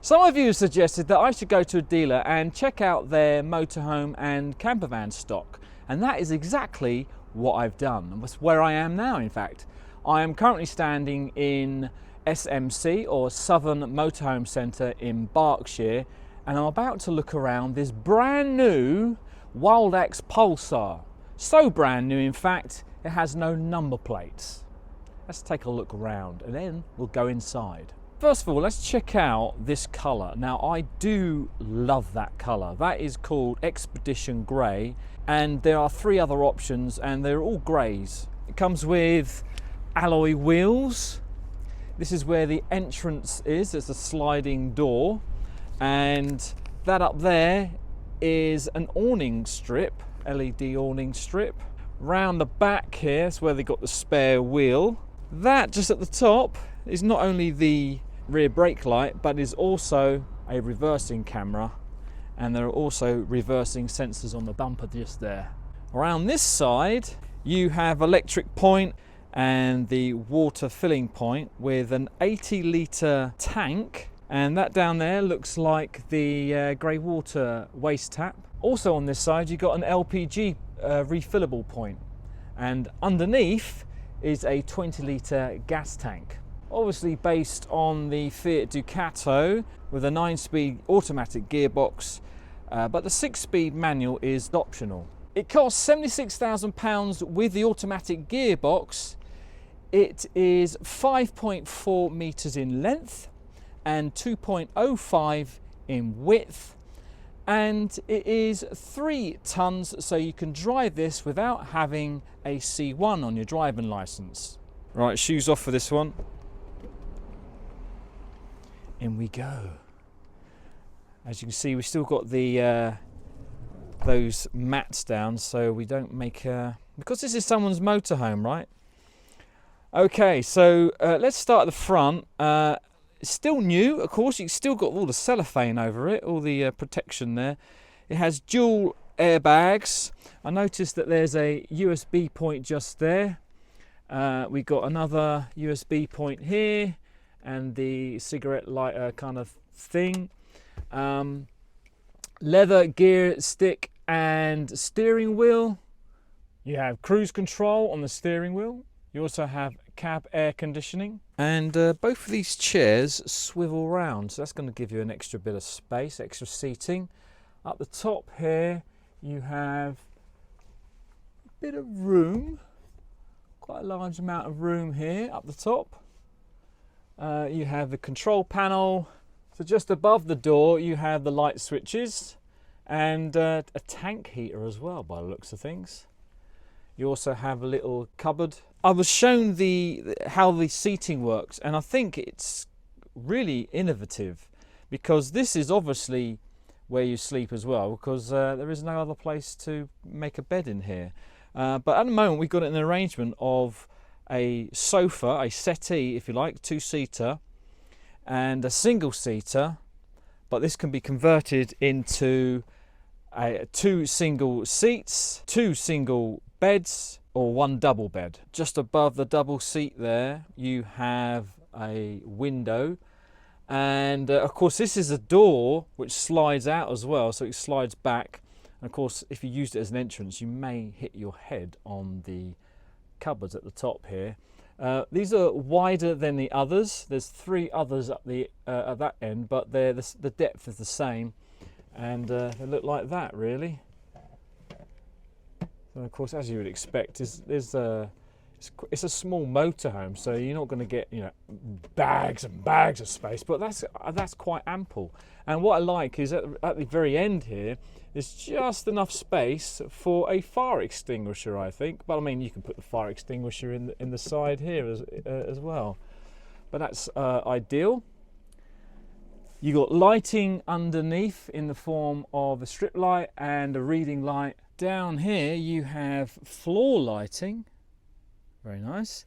Some of you suggested that I should go to a dealer and check out their motorhome and camper van stock, and that is exactly what I've done. That's where I am now, in fact. I am currently standing in SMC, or Southern Motorhome Centre in Berkshire, and I'm about to look around this brand new Wildax Pulsar. So brand new, in fact, it has no number plates. Let's take a look around and then we'll go inside. First of all, let's check out this colour. Now, I do love that colour. That is called Expedition Grey, and there are 3 other options and they're all greys. It comes with alloy wheels. This is where the entrance is. It's a sliding door, and that up there is an awning strip, LED awning strip. Round the back here is where they got the spare wheel. That just at the top is not only the rear brake light, but is also a reversing camera, and there are also reversing sensors on the bumper just there. Around this side you have electric point and the water filling point with an 80-litre tank, and that down there looks like the grey water waste tap. Also on this side you've got an LPG refillable point, and underneath is a 20-litre gas tank. Obviously based on the Fiat Ducato with a 9-speed automatic gearbox, but the 6-speed manual is optional. It costs £76,000 with the automatic gearbox. It is 5.4 metres in length and 2.05 in width, and it is 3 tonnes, so you can drive this without having a C1 on your driving licence. Right, shoes off for this one. In we go. As you can see, we've still got the those mats down, so we don't make because this is someone's motorhome, right? Okay, so let's start at the front. It's still new, of course. You've still got all the cellophane over it, all the protection there. It has dual airbags. I noticed that there's a USB point just there. We've got another USB point here, and the cigarette lighter kind of thing. Leather gear stick and steering wheel. You have cruise control on the steering wheel. You also have cab air conditioning, and both of these chairs swivel round, so that's going to give you an extra bit of space, extra seating. Up the top here you have a bit of room, quite a large amount of room here up the top. You have the control panel. So just above the door you have the light switches and a tank heater as well, by the looks of things. You also have a little cupboard. I was shown how the seating works, and I think it's really innovative, because this is obviously where you sleep as well, because there is no other place to make a bed in here. But at the moment we've got an arrangement of a sofa, a settee if you like, 2-seater, and a single-seater, but this can be converted into 2 single seats, 2 single beds, or 1 double bed. Just above the double seat there you have a window, and of course this is a door which slides out as well, so it slides back, and of course if you used it as an entrance you may hit your head on the cupboards at the top here. These are wider than the others. There's 3 others at the at that end, but the depth is the same, and they look like that really. And of course, as you would expect, it's a small motorhome, so you're not going to get, you know, bags and bags of space, but that's quite ample. And what I like is at the very end here is just enough space for a fire extinguisher, I think. But I mean, you can put the fire extinguisher in the side here as well. But that's ideal. You got lighting underneath in the form of a strip light and a reading light. Down here you have floor lighting, very nice,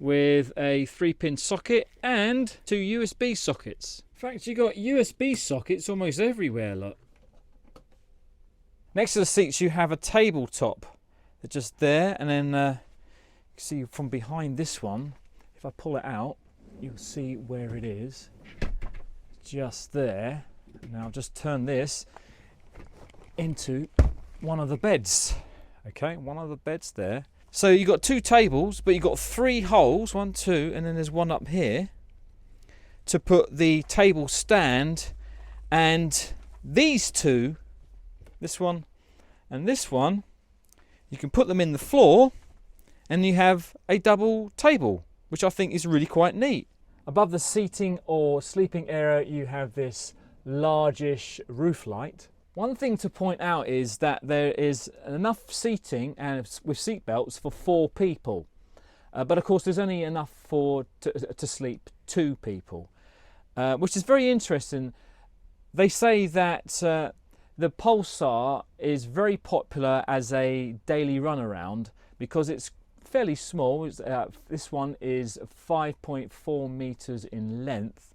with a 3-pin socket and 2 USB sockets. In fact, you got USB sockets almost everywhere, look. Next to the seats you have a tabletop. They're just there, and then you can see from behind this one, if I pull it out, you'll see where it is. just there. Now I'll just turn this into one of the beds. Okay, one of the beds there. So you've got 2 tables, but you've got 3 holes, 1, 2, and then there's one up here to put the table stand, and these 2, this one and this one, you can put them in the floor and you have a double table, which I think is really quite neat. Above the seating or sleeping area, you have this largish roof light. One thing to point out is that there is enough seating and with seat belts for 4 people, but of course there's only enough to sleep 2 people, which is very interesting. They say that the Pulsar is very popular as a daily runaround because it's fairly small. This one is 5.4 meters in length.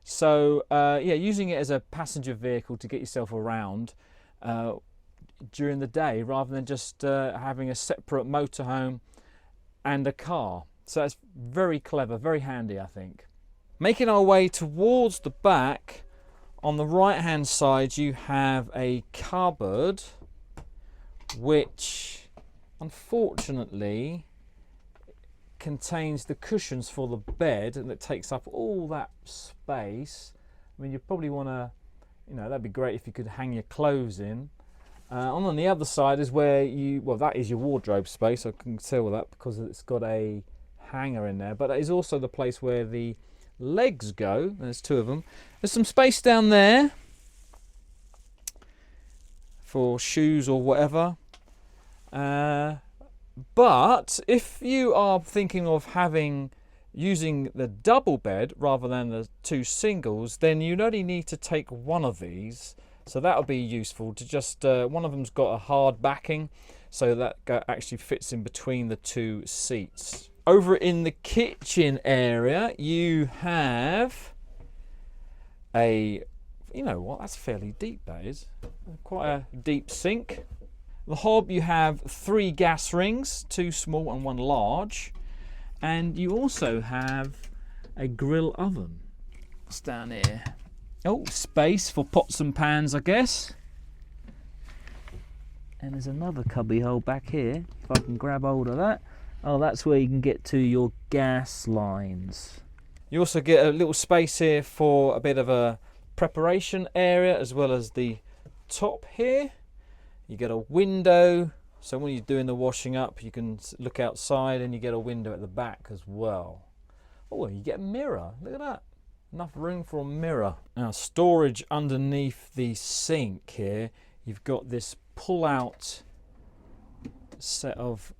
So yeah, using it as a passenger vehicle to get yourself around during the day rather than just having a separate motorhome and a car. So that's very clever, very handy, I think. Making our way towards the back, on the right hand side you have a cupboard which unfortunately contains the cushions for the bed, and it takes up all that space. I mean, you probably want to, that'd be great if you could hang your clothes in. On the other side is where that is your wardrobe space. I can tell that because it's got a hanger in there, but that is also the place where the legs go. There's 2 of them. There's some space down there for shoes or whatever. But if you are thinking of using the double bed rather than the 2 singles, then you'd only need to take one of these. So that'll be useful to just, one of them's got a hard backing, so that actually fits in between the 2 seats. Over in the kitchen area, you have that's fairly deep, that is. Quite a deep sink. The hob, you have 3 gas rings, 2 small and 1 large, and you also have a grill oven. What's down here? Oh, space for pots and pans, I guess. And there's another cubby hole back here, if I can grab hold of that. Oh, that's where you can get to your gas lines. You also get a little space here for a bit of a preparation area, as well as the top here. You get a window, so when you're doing the washing up, you can look outside, and you get a window at the back as well. Oh, you get a mirror. Look at that. Enough room for a mirror. Now, storage underneath the sink here. You've got this pull-out set of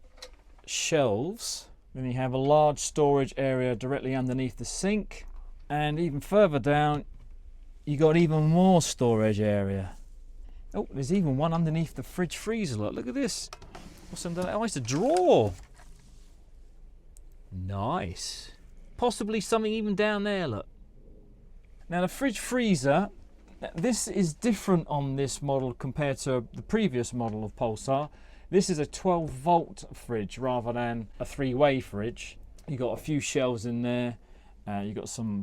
shelves. Then you have a large storage area directly underneath the sink. And even further down, you got even more storage area. Oh, there's even one underneath the fridge freezer. Look at this. What's under that? Oh, it's a drawer. Nice. Possibly something even down there, look. Now the fridge freezer, this is different on this model compared to the previous model of Pulsar. This is a 12-volt fridge rather than a 3-way fridge. You got a few shelves in there. You got some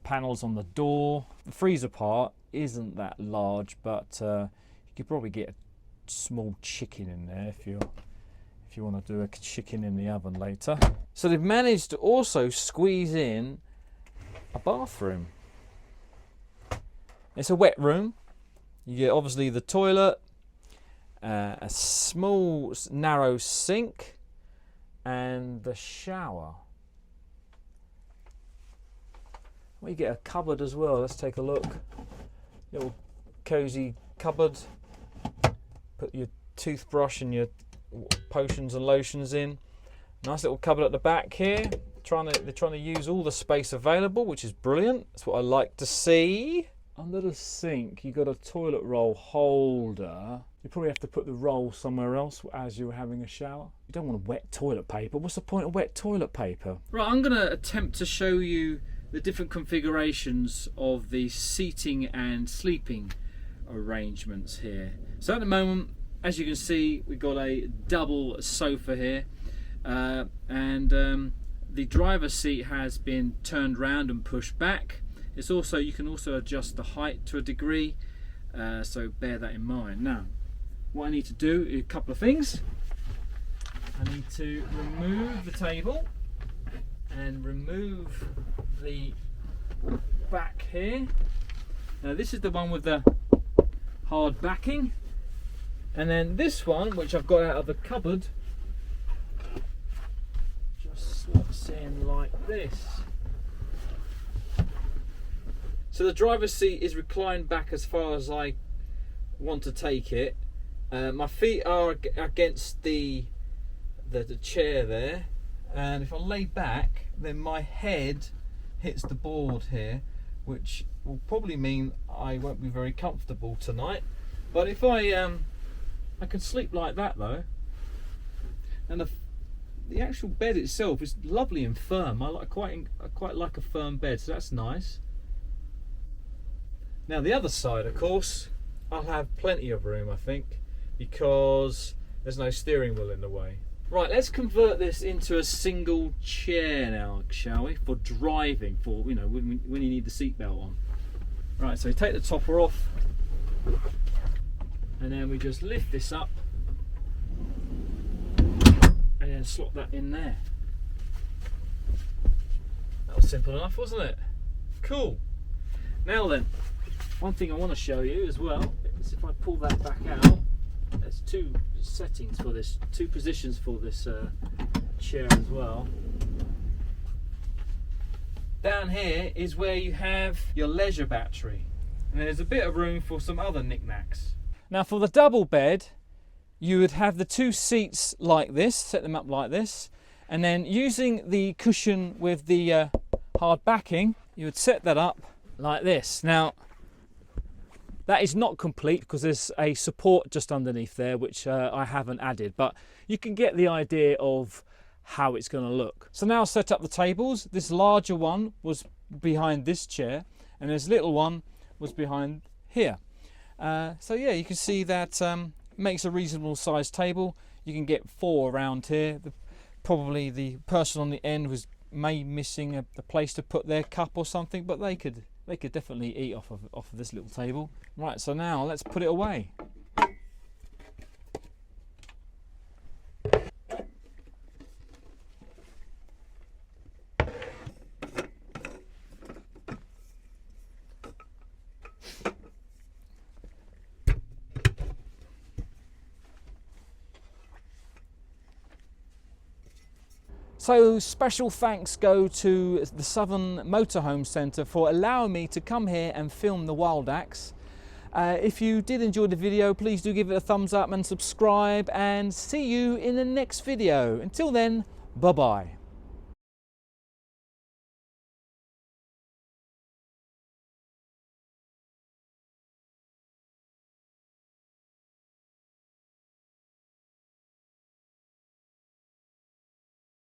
panels on the door. The freezer part isn't that large, but you could probably get a small chicken in there if you want to do a chicken in the oven later. So they've managed to also squeeze in a bathroom. It's a wet room. You get obviously the toilet, a small narrow sink, and the shower. Well, you get a cupboard as well. Let's take a look. Little cozy cupboard. Put your toothbrush and your potions and lotions in. Nice little cupboard at the back here. They're trying to use all the space available, which is brilliant. That's what I like to see. Under the sink, you've got a toilet roll holder. You probably have to put the roll somewhere else as you're having a shower. You don't want wet toilet paper. What's the point of wet toilet paper? Right, I'm going to attempt to show you the different configurations of the seating and sleeping arrangements here. So at the moment, as you can see, we've got a double sofa here, and the driver's seat has been turned round and pushed back. It's also, you can also adjust the height to a degree, so bear that in mind. Now, what I need to do is a couple of things. I need to remove the table and remove the back here. Now this is the one with the hard backing, and then this one, which I've got out of the cupboard, just slots in like this. So the driver's seat is reclined back as far as I want to take it. My feet are against the chair there, and if I lay back, then my head hits the board here, which will probably mean I won't be very comfortable tonight. But if I can sleep like that though, and the actual bed itself is lovely and firm. I quite like a firm bed, so that's nice. Now the other side, of course, I'll have plenty of room, I think, because there's no steering wheel in the way. Right, let's convert this into a single chair now, shall we? For driving, for, you know, when you need the seatbelt on. Right, so we take the topper off, and then we just lift this up, and then slot that in there. That was simple enough, wasn't it? Cool. Now then, one thing I want to show you as well is if I pull that back out, there's two settings for this, two positions for this chair as well. Down here is where you have your leisure battery, and there's a bit of room for some other knickknacks. Now for the double bed, you would have the two seats like this, set them up like this, and then using the cushion with the hard backing, you would set that up like this. Now that is not complete because there's a support just underneath there which I haven't added, but you can get the idea of how it's going to look. So now I'll set up the tables. This larger one was behind this chair, and this little one was behind here. So yeah, you can see that makes a reasonable sized table. You can get 4 around here. Probably the person on the end was missing a place to put their cup or something, but they could definitely eat off of this little table. Right, so now let's put it away. So special thanks go to the Southern Motorhome Centre for allowing me to come here and film the Wildax. If you did enjoy the video, please do give it a thumbs up and subscribe, and see you in the next video. Until then, bye bye.